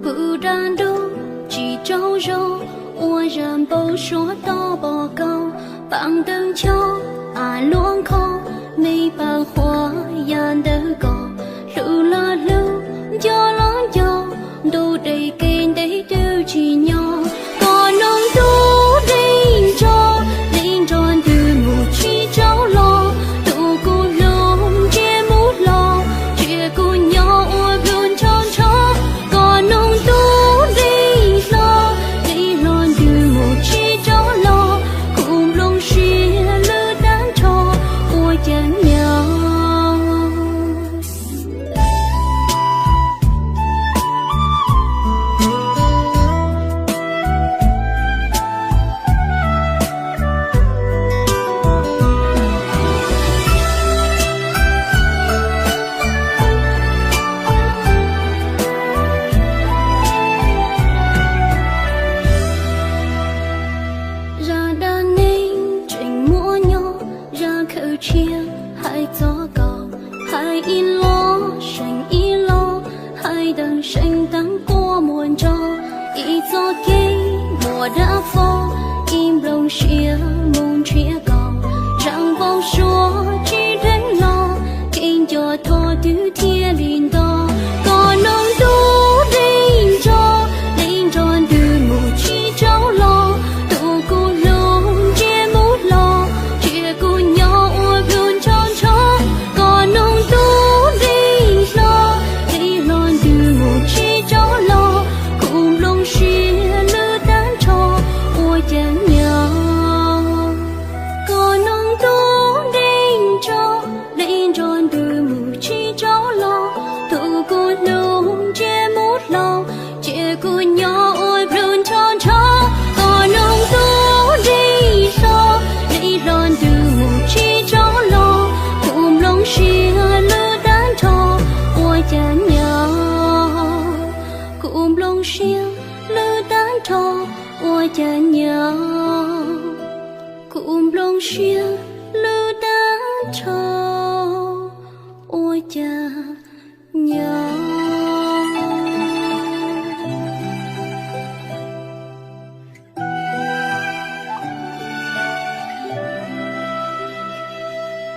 不然都几周肉，我人不说到不够，放灯球啊乱口，没办法养的狗，路啦路，脚啦脚，都得给得丢起鸟，có nông tu linh tròn từ một chi cháu lo, tu cô lông che mút lo, chia cô nhau luôn tròn tròn, có nông tu linh lon từ một chi cháu lo, cùng lông xuyên lư đàn trò, ôi chẳng nhau. Ra đàn ninh trình mua nhau, ra khởi chia hai gió cầu, hai in lo xanh y lo, hai đằng xanh tắng qua muôn trò, y gió cây mùa đã phô, im lòng chia môn chia cầu, rằng bao số chỉ đến lo, kinh cho thọ thứ thia linh to, có nông tu linh tròn từ một chi cháu lo, tu cô lông che mút lo, chia cô nhau luôn tròn tròn, có nông tu linh lon từ một chi cháu lo, cùng lông xuyên lư đàn trò, ôi chẳng nhau. Có nông tu linh tròn từ một chi cháu lo, tu cô lông che mút lo, chia cô nhau luôn tròn tròn, có nông tu linh lon từ một chi cháu lo, cùng lông xuyên lư đàn trò, ôi chẳng nhau, cùng lông xuyên lư đàn trò, ôi chẳng nhau, cùng lông xuyên lư đàn trò, ôi chẳng nhau.